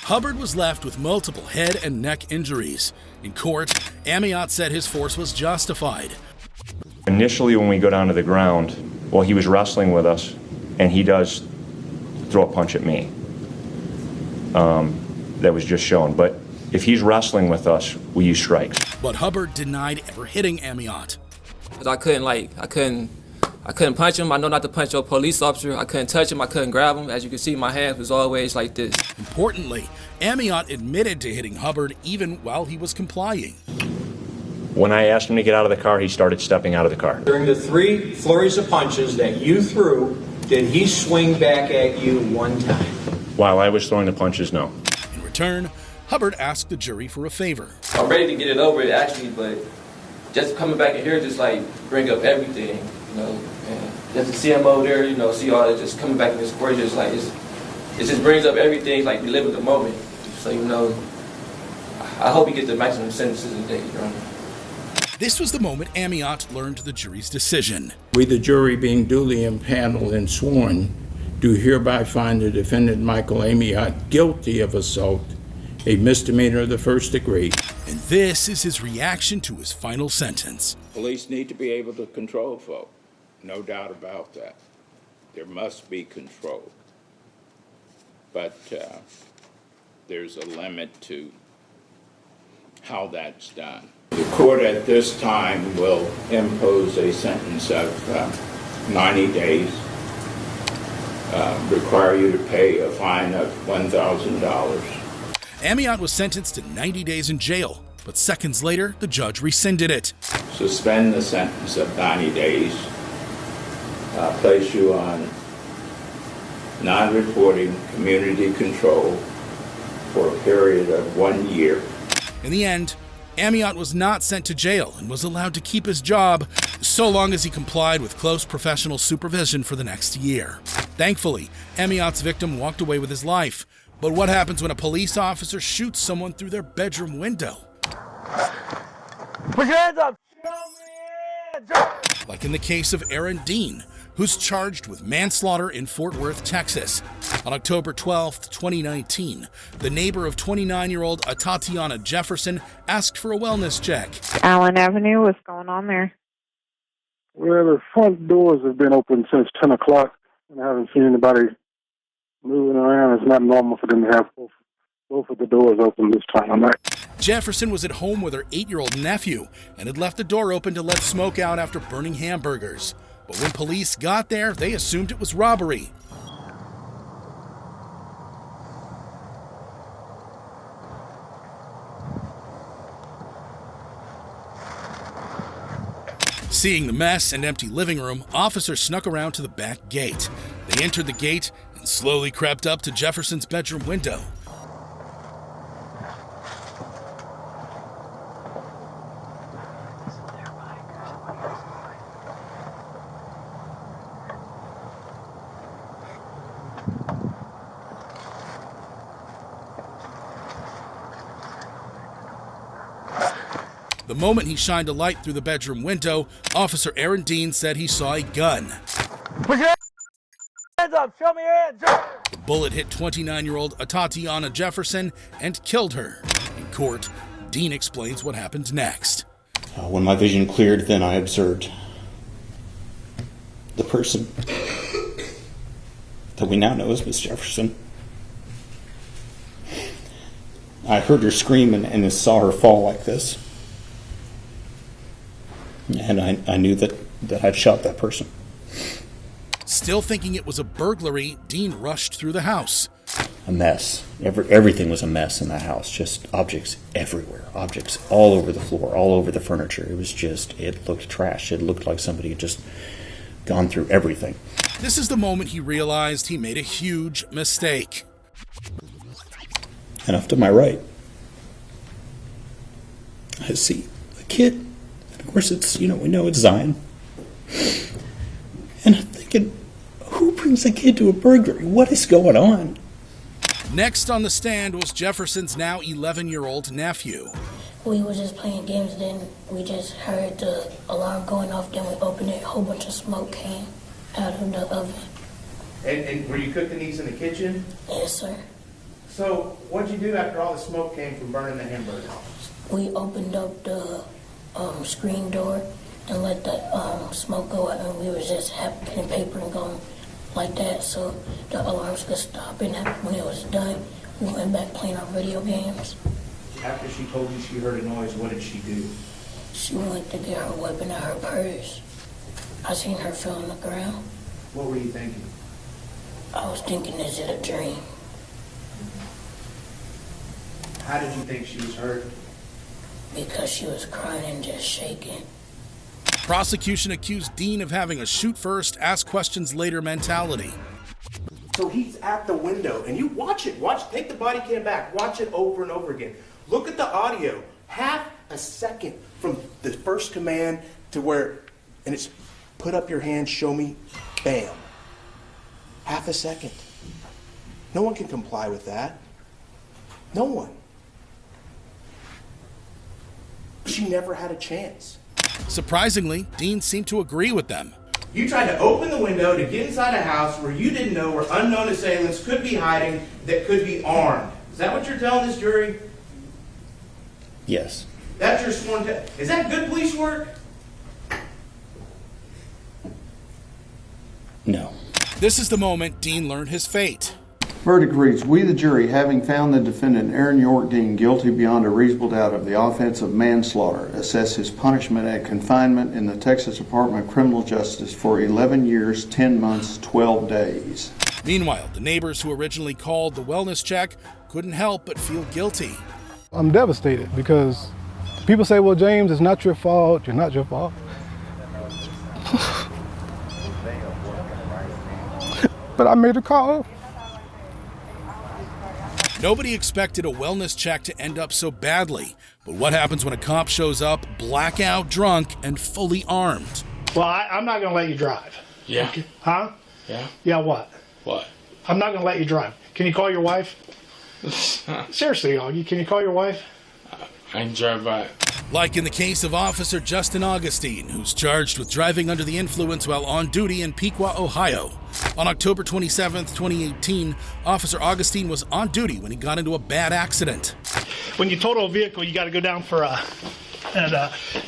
Hubbard was left with multiple head and neck injuries. In court, Amiott said his force was justified. Initially, when we go down to the ground, well, he was wrestling with us, and he does throw a punch at me. That was just shown. But if he's wrestling with us, we use strikes. But Hubbard denied ever hitting Amiott. I couldn't punch him. I know not to punch a police officer. I couldn't touch him. I couldn't grab him. As you can see, my hand was always like this. Importantly, Amiott admitted to hitting Hubbard even while he was complying. When I asked him to get out of the car, he started stepping out of the car. During the 3 flurries of punches that you threw, did he swing back at you one time? While I was throwing the punches, no. In return, Hubbard asked the jury for a favor. I'm ready to get it over it, actually, but just coming back in here just like bring up everything, you know, and just to see him over there, you know, see all that just coming back in this court, just like it just brings up everything, like we live in the moment. So, you know, I hope he gets the maximum sentences today, Your Honor. This was the moment Amiott learned the jury's decision. We, the jury, being duly impaneled and sworn, do hereby find the defendant Michael Amiott guilty of assault, a misdemeanor of the first degree. And this is his reaction to his final sentence. Police need to be able to control folk, no doubt about that. There must be control. But there's a limit to how that's done. The court at this time will impose a sentence of 90 days, require you to pay a fine of $1,000. Amiott was sentenced to 90 days in jail, but seconds later, the judge rescinded it. Suspend the sentence of 90 days, place you on non-reporting community control for a period of 1 year. In the end, Amiott was not sent to jail and was allowed to keep his job so long as he complied with close professional supervision for the next year. Thankfully, Amiott's victim walked away with his life. But what happens when a police officer shoots someone through their bedroom window? Put your hands up! Like in the case of Aaron Dean, who's charged with manslaughter in Fort Worth, Texas. On October 12, 2019, the neighbor of 29-year-old Tatiana Jefferson asked for a wellness check. Allen Avenue, what's going on there? Well, the front doors have been open since 10 o'clock, and I haven't seen anybody moving around. It's not normal for them to have both of the doors open this time of night. Jefferson was at home with her 8-year-old nephew and had left the door open to let smoke out after burning hamburgers. But when police got there, they assumed it was robbery. Seeing the mess and empty living room, officers snuck around to the back gate. They entered the gate and slowly crept up to Jefferson's bedroom window. The moment he shined a light through the bedroom window, Officer Aaron Dean said he saw a gun. Put your hands up! Show me your hands! The bullet hit 29-year-old Tatiana Jefferson and killed her. In court, Dean explains what happened next. When my vision cleared, then I observed the person that we now know as Miss Jefferson. I heard her scream and saw her fall like this. And I knew that I'd shot that person. Still thinking it was a burglary, Dean rushed through the house. A mess. Everything was a mess in that house. Just objects everywhere. Objects all over the floor, all over the furniture. It looked trash. It looked like somebody had just gone through everything. This is the moment he realized he made a huge mistake. And off to my right, I see a kid. Of course, we know it's Zion. And I'm thinking, who brings was a kid to a burglary. What is going on? Next on the stand was Jefferson's now 11-year-old nephew. We were just playing games, then we just heard the alarm going off, then we opened it, a whole bunch of smoke came out of the oven. And were you cooking these in the kitchen? Yes, sir. So what'd you do after all the smoke came from burning the hamburger? We opened up the screen door and let the smoke go out, and we was just putting paper and going like that so the alarms could stop. And when it was done, we went back playing our video games. After she told you she heard a noise, what did she do? She went to get her weapon out of her purse. I seen her fell on the ground. What were you thinking? I was thinking, is it a dream? How did you think she was hurt? Because she was crying and just shaking. Prosecution accused Dean of having a shoot first, ask questions later mentality. So he's at the window, and you watch it. Take the body cam back. Watch it over and over again. Look at the audio. Half a second from the first command to where, and it's put up your hand, show me, bam. Half a second. No one can comply with that. No one. She never had a chance. Surprisingly, Dean seemed to agree with them. You tried to open the window to get inside a house where you didn't know where unknown assailants could be hiding that could be armed. Is that what you're telling this jury? Yes. That's your sworn is that good police work? No. This is the moment Dean learned his fate. Verdict reads, we the jury, having found the defendant Aaron York Dean guilty beyond a reasonable doubt of the offense of manslaughter, assess his punishment at confinement in the Texas Department of Criminal Justice for 11 years, 10 months, 12 days. Meanwhile, the neighbors who originally called the wellness check couldn't help but feel guilty. I'm devastated because people say, well, James, it's not your fault. You're not your fault. But I made a call. Nobody expected a wellness check to end up so badly. But what happens when a cop shows up blackout drunk and fully armed? Well, I'm not going to let you drive. Yeah. Okay. Huh? Yeah. Yeah, what? What? I'm not going to let you drive. Can you call your wife? Seriously, Augie, can you call your wife? I can drive by. Like in the case of Officer Justin Augustine, who's charged with driving under the influence while on duty in Pequot, Ohio. On October 27, 2018, Officer Augustine was on duty when he got into a bad accident. When you total a vehicle, you got to go down for a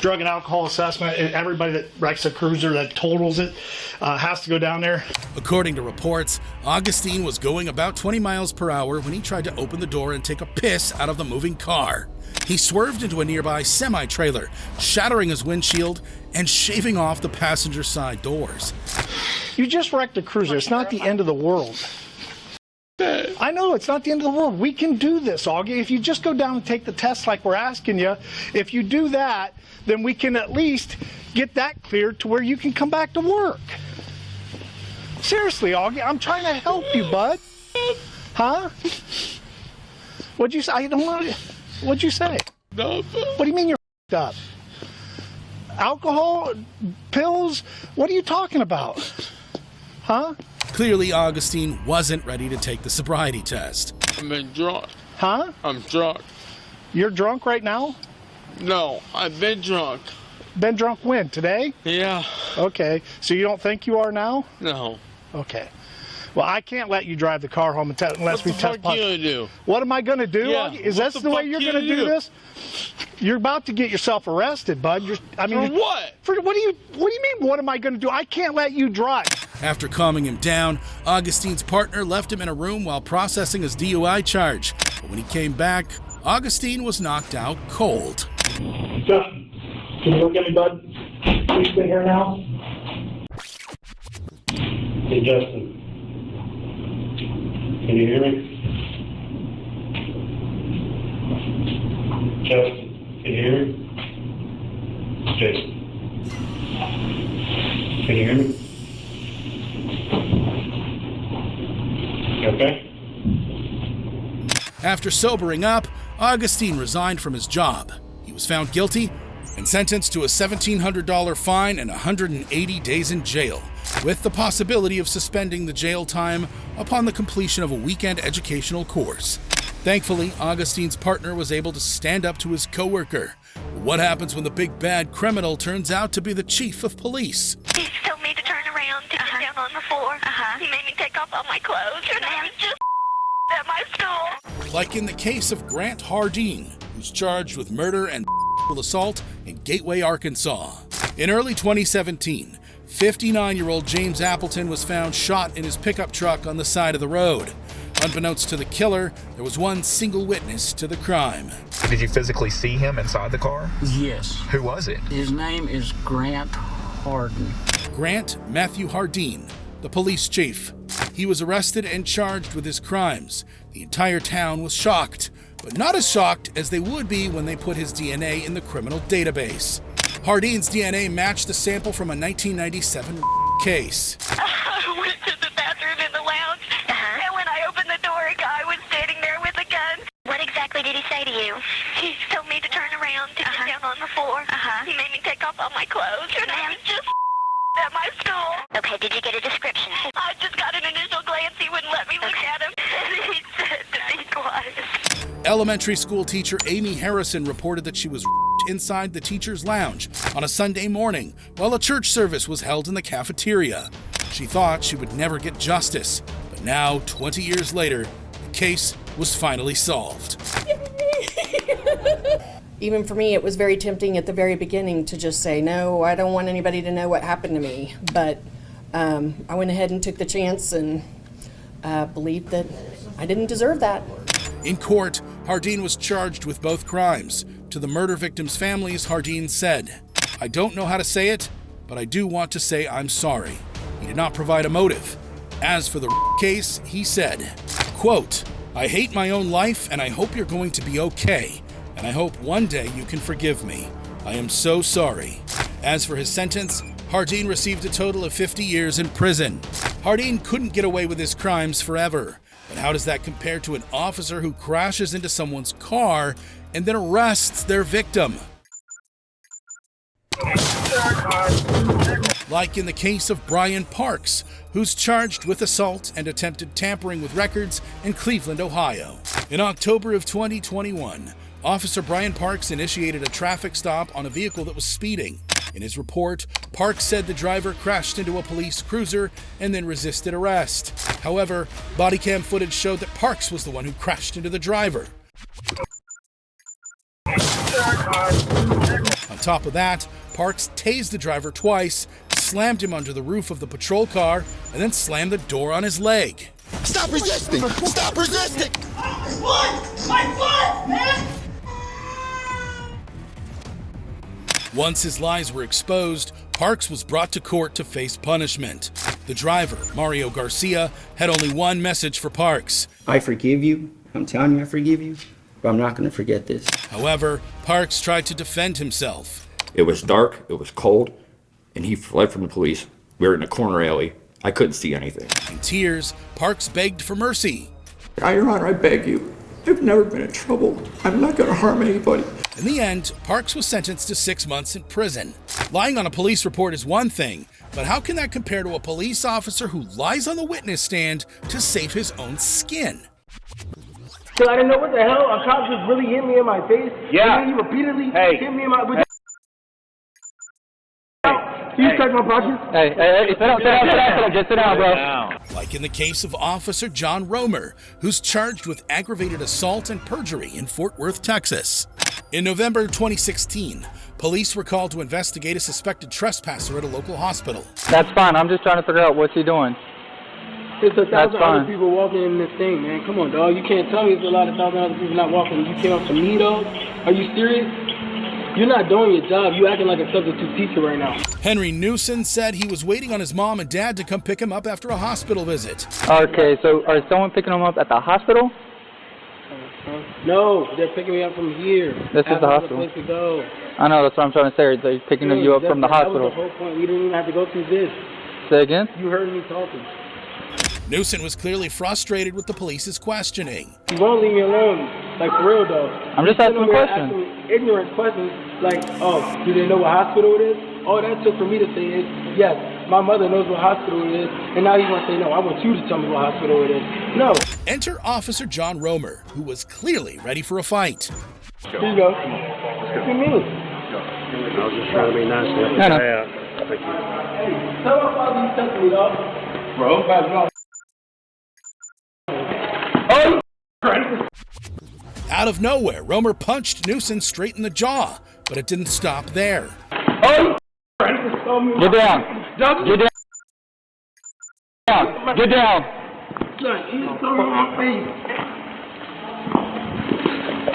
drug and alcohol assessment. Everybody that wrecks a cruiser that totals it has to go down there. According to reports, Augustine was going about 20 miles per hour when he tried to open the door and take a piss out of the moving car. He swerved into a nearby semi-trailer, shattering his windshield and shaving off the passenger side doors. You just wrecked a cruiser. It's not the end of the world. I know, it's not the end of the world. We can do this, Augie. If you just go down and take the test like we're asking you, if you do that, then we can at least get that cleared to where you can come back to work. Seriously, Augie, I'm trying to help you, bud. Huh? What'd you say? I don't want to... What'd you say? Nothing. What do you mean you're f***ed up? Alcohol? Pills? What are you talking about? Huh? Clearly, Augustine wasn't ready to take the sobriety test. I've been drunk. Huh? I'm drunk. You're drunk right now? No, I've been drunk. Been drunk when? Today? Yeah. Okay. So you don't think you are now? No. Okay. Well, I can't let you drive the car home unless we test. What the fuck you gonna do? What am I gonna do? Yeah. Is this the way you're gonna do this? You're about to get yourself arrested, bud. For what? What do you mean? What am I gonna do? I can't let you drive. After calming him down, Augustine's partner left him in a room while processing his DUI charge. But when he came back, Augustine was knocked out cold. Justin, can you look at me, bud? You sit here now. Hey, Justin. Can you hear me? Justin, can you hear me? Jason. Can you hear me? You okay? After sobering up, Augustine resigned from his job. He was found guilty and sentenced to a $1,700 fine and 180 days in jail, with the possibility of suspending the jail time upon the completion of a weekend educational course. Thankfully, Augustine's partner was able to stand up to his coworker. What happens when the big bad criminal turns out to be the chief of police? He told me to turn around to get down on the floor. He made me take off all my clothes, and I was just at my school. Like in the case of Grant Hardin, who's charged with murder and assault in Gateway, Arkansas. In early 2017, 59-year-old James Appleton was found shot in his pickup truck on the side of the road. Unbeknownst to the killer, there was one single witness to the crime. Did you physically see him inside the car? Yes. Who was it? His name is Grant Hardin. Grant Matthew Hardin, the police chief. He was arrested and charged with his crimes. The entire town was shocked, but not as shocked as they would be when they put his DNA in the criminal database. Hardin's DNA matched the sample from a 1997 case. I went to the bathroom in the lounge, and when I opened the door, a guy was standing there with a gun. What exactly did he say to you? He told me to turn around to get down on the floor. He made me take off all my clothes, and I was just at my school. Okay, did you get a description? I just got an initial glance. He wouldn't let me look at him, and he said to be quiet. Elementary school teacher Amy Harrison reported that she was inside the teacher's lounge on a Sunday morning while a church service was held in the cafeteria. She thought she would never get justice, but now, 20 years later, the case was finally solved. Even for me, it was very tempting at the very beginning to just say, no, I don't want anybody to know what happened to me. But I went ahead and took the chance and believed that I didn't deserve that. In court, Hardin was charged with both crimes. To the murder victims' families, Hardin said, "I don't know how to say it, but I do want to say I'm sorry." He did not provide a motive. As for the case, he said, quote, "I hate my own life and I hope you're going to be okay. And I hope one day you can forgive me. I am so sorry." As for his sentence, Hardin received a total of 50 years in prison. Hardin couldn't get away with his crimes forever. But how does that compare to an officer who crashes into someone's car and then arrests their victim? Like in the case of Brian Parks, who's charged with assault and attempted tampering with records in Cleveland, Ohio. In October of 2021, Officer Brian Parks initiated a traffic stop on a vehicle that was speeding. In his report, Parks said the driver crashed into a police cruiser and then resisted arrest. However, body cam footage showed that Parks was the one who crashed into the driver. On top of that, Parks tased the driver twice, slammed him under the roof of the patrol car, and then slammed the door on his leg. Stop resisting! Stop resisting! My foot, man! Once his lies were exposed, Parks was brought to court to face punishment. The driver, Mario Garcia, had only one message for Parks. I forgive you. I'm telling you I forgive you, but I'm not going to forget this. However, Parks tried to defend himself. It was dark, it was cold, and he fled from the police. We were in a corner alley. I couldn't see anything. In tears, Parks begged for mercy. Your Honor, I beg you. I've never been in trouble. I'm not going to harm anybody. In the end, Parks was sentenced to 6 months in prison. Lying on a police report is one thing, but how can that compare to a police officer who lies on the witness stand to save his own skin? So I didn't know what the hell. A cop just really hit me in my face. Yeah. And then he repeatedly hit me in my... Can you check my pockets? Hey, sit down, just sit down, bro. Like in the case of Officer Jon Romer, who's charged with aggravated assault and perjury in Fort Worth, Texas. In November 2016, police were called to investigate a suspected trespasser at a local hospital. That's fine. I'm just trying to figure out what's he doing. There's 1,000 other people walking in this thing, man. Come on, dog. You can't tell me there's a lot of 1,000 other people not walking. You came up to me, though? Are you serious? You're not doing your job. You acting like a substitute teacher right now. Henry Newson said he was waiting on his mom and dad to come pick him up after a hospital visit. Okay, so are someone picking him up at the hospital? No, they're picking me up from here. This is the hospital. Place to go. I know, that's what I'm trying to say. They're picking you up from the hospital. That was the whole point. We didn't even have to go through this. Say again? You heard me talking. Newson was clearly frustrated with the police's questioning. You won't leave me alone. Like, for real, though. I'm just asking a question. Asking ignorant questions, like, oh, do they know what hospital it is? All that took for me to say is, yes, my mother knows what hospital it is, and now he's going to say, no, I want you to tell me what hospital it is. No. Enter Officer Jon Romer, who was clearly ready for a fight. Here you go. What do you mean? I was just trying to be nice to you. No. Thank you. Hey, tell my father you touched me, dog. Bro, Out of nowhere, Romer punched Newson straight in the jaw, but it didn't stop there. Get down. Get down. Get down.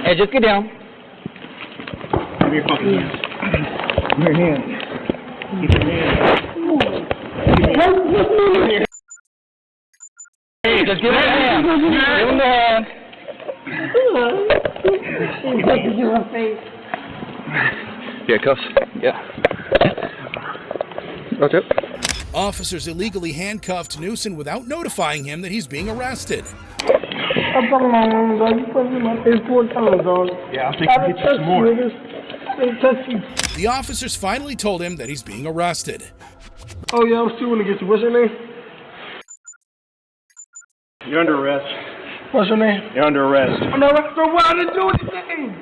Hey, just get down. Give me your fucking hands. Give me your hands. Keep your hands. Hey, just give him the hand. Give him the hand. Yeah, cuffs. Yeah. Watch out. Officers illegally handcuffed Newson without notifying him that he's being arrested. I'm talking about one, dog. You punched me in my face 4 times, dog. Yeah, I'll think you hit you some more. They touched you. The officers finally told him that he's being arrested. Oh, yeah, I'm still going to get you. What's your name? You're under arrest. What's your name? You're under arrest. I'm not arrested for what? I didn't do anything.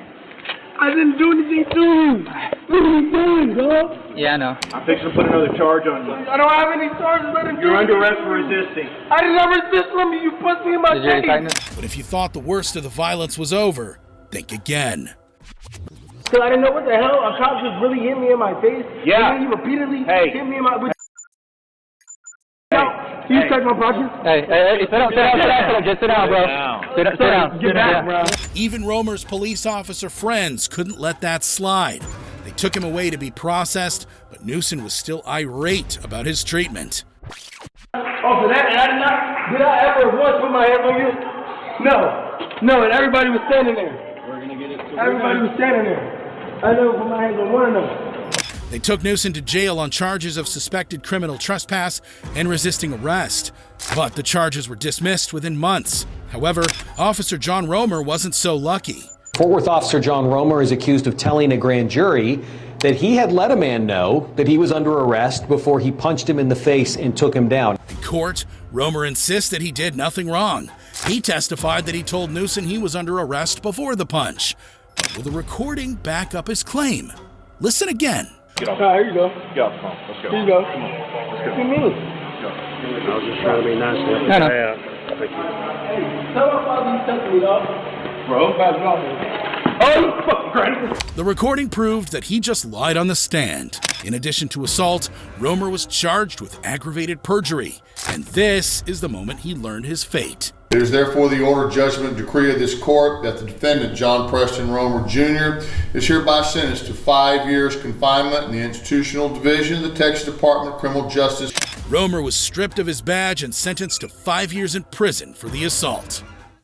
I didn't do anything to you. What are you doing, dog? Yeah, I know. I'm fixing to put another charge on you. I don't have any charges. I didn't You're do under anything. arrest for resisting. I did not resist from you. You punched me in my face. But if you thought the worst of the violence was over, think again. Because I didn't know what the hell. A cop just really hit me in my face. Yeah. And then he repeatedly Hey. hit me in my... You check my pockets? Hey, sit down, just sit down, bro. Sit down. Get back, bro. Even Romer's police officer friends couldn't let that slide. They took him away to be processed, but Newson was still irate about his treatment. Oh, for that, did I ever once put my hands on you? No, and everybody was standing there. We're going to get it. Everybody was standing there. I never put my hands on one of them. They took Newson to jail on charges of suspected criminal trespass and resisting arrest, but the charges were dismissed within months. However, Officer Jon Romer wasn't so lucky. Fort Worth officer Jon Romer is accused of telling a grand jury that he had let a man know that he was under arrest before he punched him in the face and took him down. In court, Romer insists that he did nothing wrong. He testified that he told Newson he was under arrest before the punch. But will the recording back up his claim? Listen again. Get off. Here you go. Get off the phone. Let's go. Here you go. Come on. Let's go. What do you mean? Let's go. I was just trying to be nice to you. No. Thank you. Hey, tell my father you touched me, dog. Bro, back off me. Oh, you fucking crazy. The recording proved that he just lied on the stand. In addition to assault, Romer was charged with aggravated perjury. And this is the moment he learned his fate. It is therefore the order, judgment, and decree of this court that the defendant, John Preston Romer Jr., is hereby sentenced to 5 years confinement in the Institutional Division of the Texas Department of Criminal Justice. Romer was stripped of his badge and sentenced to 5 years in prison for the assault.